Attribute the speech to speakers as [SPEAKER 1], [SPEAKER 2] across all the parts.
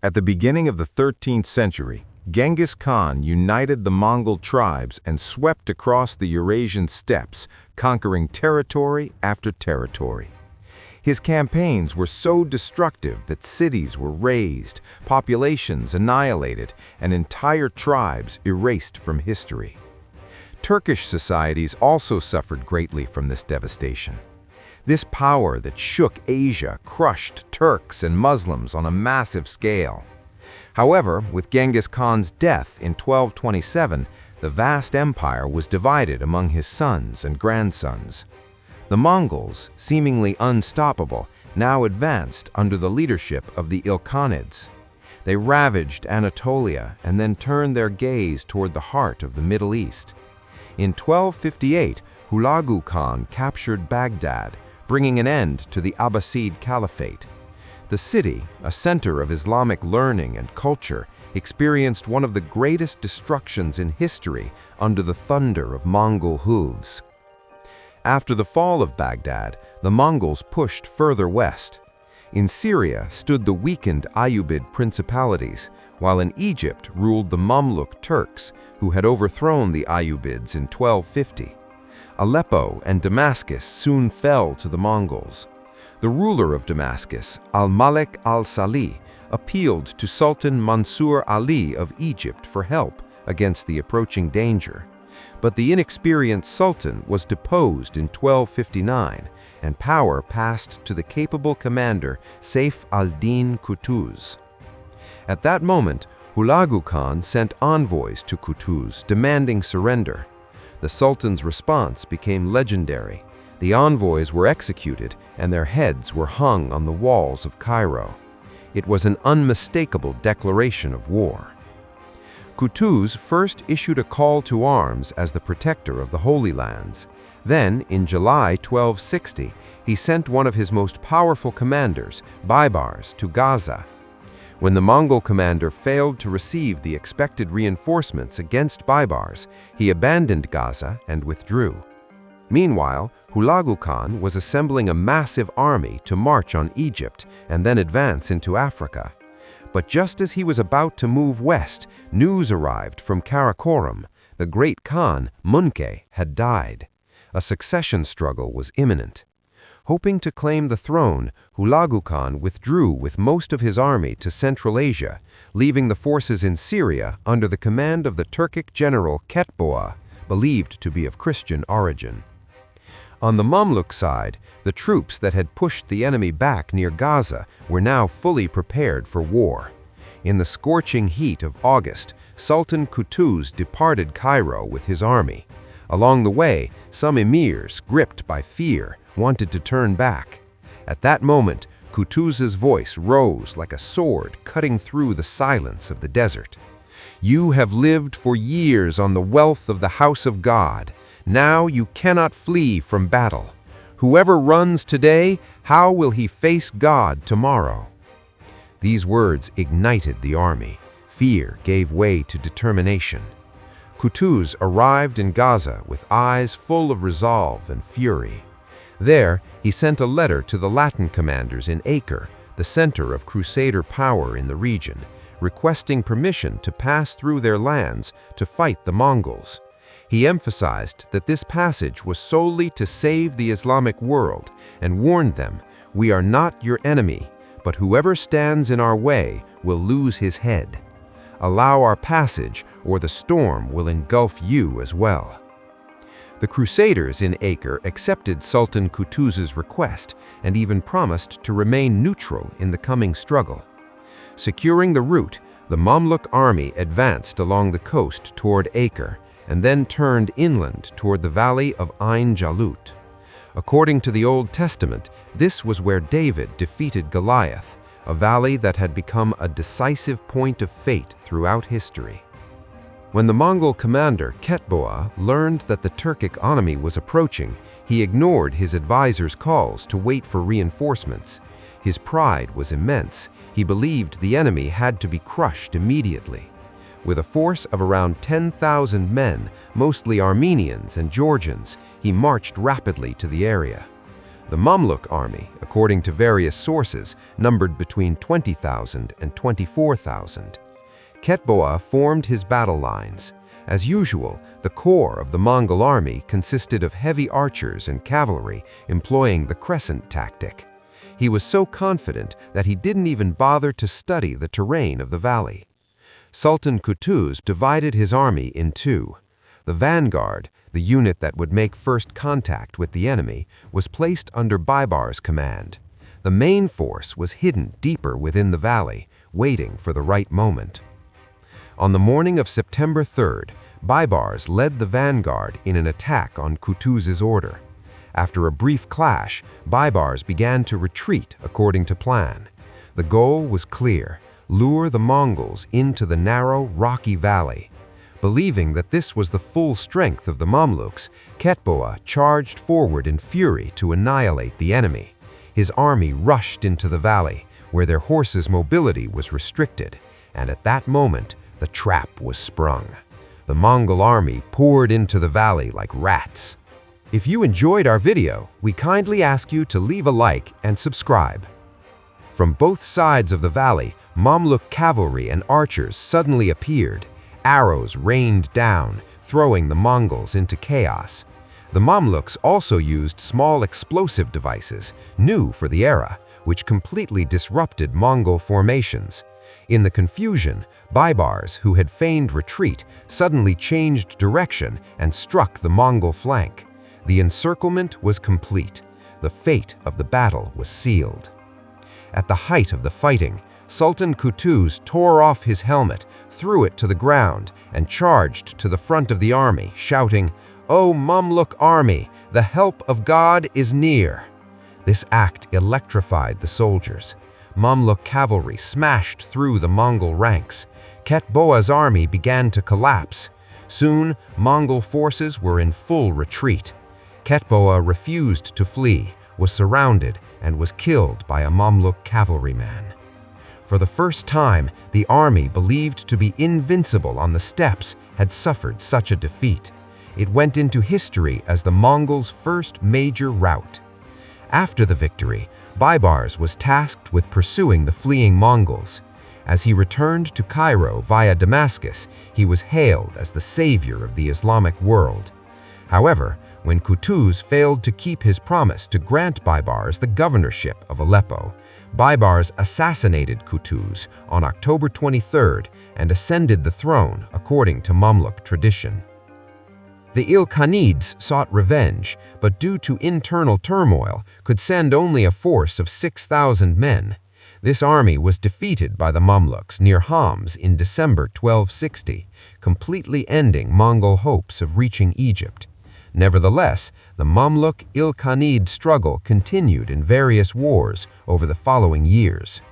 [SPEAKER 1] At the beginning of the 13th century, Genghis Khan united the Mongol tribes and swept across the Eurasian steppes, conquering territory after territory. His campaigns were so destructive that cities were razed, populations annihilated, and entire tribes erased from history. Turkish societies also suffered greatly from this devastation. This power that shook Asia crushed Turks and Muslims on a massive scale. However, with Genghis Khan's death in 1227, the vast empire was divided among his sons and grandsons. The Mongols, seemingly unstoppable, now advanced under the leadership of the Ilkhanids. They ravaged Anatolia and then turned their gaze toward the heart of the Middle East. In 1258, Hulagu Khan captured Baghdad, bringing an end to the Abbasid Caliphate. The city, a center of Islamic learning and culture, experienced one of the greatest destructions in history under the thunder of Mongol hooves. After the fall of Baghdad, the Mongols pushed further west. In Syria stood the weakened Ayyubid principalities, while in Egypt ruled the Mamluk Turks, who had overthrown the Ayyubids in 1250. Aleppo and Damascus soon fell to the Mongols. The ruler of Damascus, al-Malik al-Salih, appealed to Sultan Mansur Ali of Egypt for help against the approaching danger. But the inexperienced sultan was deposed in 1259, and power passed to the capable commander Saif al-Din Qutuz. At that moment, Hulagu Khan sent envoys to Qutuz demanding surrender. The Sultan's response became legendary. The envoys were executed, and their heads were hung on the walls of Cairo. It was an unmistakable declaration of war. Qutuz first issued a call to arms as the protector of the Holy Lands. Then, in July 1260, he sent one of his most powerful commanders, Baybars, to Gaza. When the Mongol commander failed to receive the expected reinforcements against Baybars, he abandoned Gaza and withdrew. Meanwhile, Hulagu Khan was assembling a massive army to march on Egypt and then advance into Africa. But just as he was about to move west, news arrived from Karakorum. The great Khan, Munke, had died. A succession struggle was imminent. Hoping to claim the throne, Hulagu Khan withdrew with most of his army to Central Asia, leaving the forces in Syria under the command of the Turkic general Ketboa, believed to be of Christian origin. On the Mamluk side, the troops that had pushed the enemy back near Gaza were now fully prepared for war. In the scorching heat of August, Sultan Qutuz departed Cairo with his army. Along the way, some emirs, gripped by fear, wanted to turn back. At that moment, Qutuz's voice rose like a sword cutting through the silence of the desert. "You have lived for years on the wealth of the house of God. Now you cannot flee from battle. Whoever runs today, how will he face God tomorrow?" These words ignited the army. Fear gave way to determination. Qutuz arrived in Gaza with eyes full of resolve and fury. There, he sent a letter to the Latin commanders in Acre, the center of Crusader power in the region, requesting permission to pass through their lands to fight the Mongols. He emphasized that this passage was solely to save the Islamic world and warned them, "We are not your enemy, but whoever stands in our way will lose his head. Allow our passage, or the storm will engulf you as well." The Crusaders in Acre accepted Sultan Qutuz's request and even promised to remain neutral in the coming struggle. Securing the route, the Mamluk army advanced along the coast toward Acre and then turned inland toward the valley of Ain Jalut. According to the Old Testament, this was where David defeated Goliath, a valley that had become a decisive point of fate throughout history. When the Mongol commander Ketboa learned that the Turkic army was approaching, he ignored his advisors' calls to wait for reinforcements. His pride was immense. He believed the enemy had to be crushed immediately. With a force of around 10,000 men, mostly Armenians and Georgians, he marched rapidly to the area.
[SPEAKER 2] The Mamluk army, according to various sources, numbered between 20,000 and 24,000. Ketboa formed his battle lines. As usual, the core of the Mongol army consisted of heavy archers and cavalry employing the crescent tactic. He was so confident that he didn't even bother to study the terrain of the valley. Sultan Qutuz divided his army in two. The vanguard, the unit that would make first contact with the enemy, was placed under Baybars' command. The main force was hidden deeper within the valley, waiting for the right moment. On the morning of September 3rd, Baybars led the vanguard in an attack on Qutuz's order. After a brief clash, Baybars began to retreat according to plan. The goal was clear: lure the Mongols into the narrow, rocky valley. Believing that this was the full strength of the Mamluks, Ketboa charged forward in fury to annihilate the enemy. His army rushed into the valley, where their horses' mobility was restricted, and at that moment, the trap was sprung. The Mongol army poured into the valley like rats. If you enjoyed our video, we kindly ask you to leave a like and subscribe. From both sides of the valley, Mamluk cavalry and archers suddenly appeared. Arrows rained down, throwing the Mongols into chaos. The Mamluks also used small explosive devices, new for the era, which completely disrupted Mongol formations. In the confusion, Baybars, who had feigned retreat, suddenly changed direction and struck the Mongol flank. The encirclement was complete. The fate of the battle was sealed. At the height of the fighting, Sultan Qutuz tore off his helmet, threw it to the ground, and charged to the front of the army, shouting, "O Mamluk army, the help of God is near!" This act electrified the soldiers. Mamluk cavalry smashed through the Mongol ranks. Ketboa's army began to collapse. Soon, Mongol forces were in full retreat. Ketboa refused to flee, was surrounded, and was killed by a Mamluk cavalryman. For the first time, the army believed to be invincible on the steppes had suffered such a defeat. It went into history as the Mongols' first major rout. After the victory, Baybars was tasked with pursuing the fleeing Mongols. As he returned to Cairo via Damascus, he was hailed as the savior of the Islamic world. However, when Qutuz failed to keep his promise to grant Baybars the governorship of Aleppo, Baybars assassinated Qutuz on October 23rd and ascended the throne according to Mamluk tradition. The Ilkhanids sought revenge, but due to internal turmoil, could send only a force of 6,000 men. This army was defeated by the Mamluks near Homs in December 1260, completely ending Mongol hopes of reaching Egypt. Nevertheless, the Mamluk-Ilkhanid struggle continued in various wars over the following years.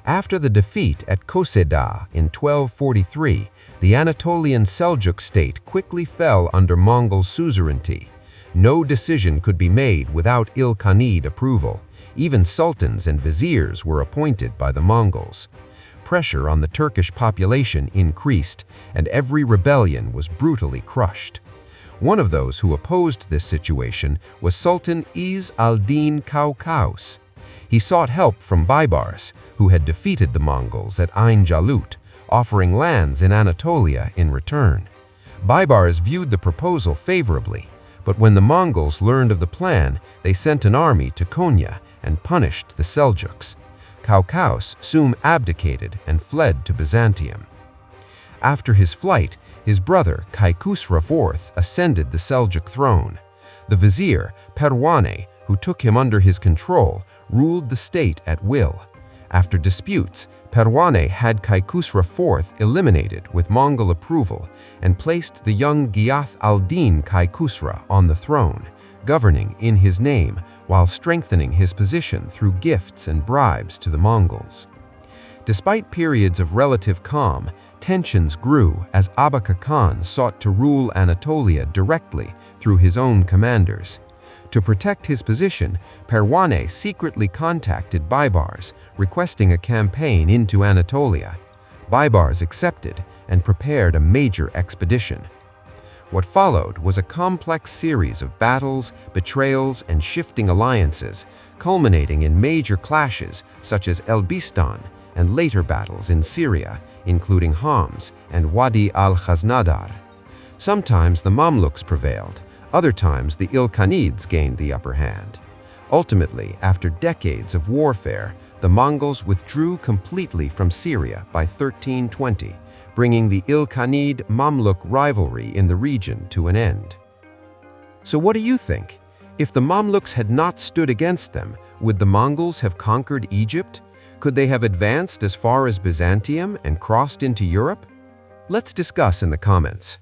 [SPEAKER 2] After the defeat at Kosedah in 1243, the Anatolian Seljuk state quickly fell under Mongol suzerainty. No decision could be made without Ilkhanid approval. Even sultans and viziers were appointed by the Mongols. Pressure on the Turkish population increased, and every rebellion was brutally crushed. One of those who opposed this situation was Sultan Izz al-Din Qawqaus. He sought help from Baybars, who had defeated the Mongols at Ain Jalut, offering lands in Anatolia in return. Baybars viewed the proposal favorably, but when the Mongols learned of the plan, they sent an army to Konya and punished the Seljuks. Qawqaus soon abdicated and fled to Byzantium. After his flight, his brother Qayqusra IV ascended the Seljuk throne. The vizier, Perwane, who took him under his control, ruled the state at will. After disputes, Perwane had Qayqusra IV eliminated with Mongol approval and placed the young Ghiyath al-Din Qayqusra on the throne, governing in his name while strengthening his position through gifts and bribes to the Mongols. Despite periods of relative calm, tensions grew as Abaka Khan sought to rule Anatolia directly through his own commanders. To protect his position, Perwane secretly contacted Baybars, requesting a campaign into Anatolia. Baybars accepted and prepared a major expedition. What followed was a complex series of battles, betrayals, and shifting alliances, culminating in major clashes such as Elbistan and later battles in Syria, including Homs and Wadi al-Khaznadar. Sometimes the Mamluks prevailed, other times the Ilkhanids gained the upper hand. Ultimately, after decades of warfare, the Mongols withdrew completely from Syria by 1320, bringing the Ilkhanid-Mamluk rivalry in the region to an end. So what do you think? If the Mamluks had not stood against them, would the Mongols have conquered Egypt? Could they have advanced as far as Byzantium and crossed into Europe? Let's discuss in the comments.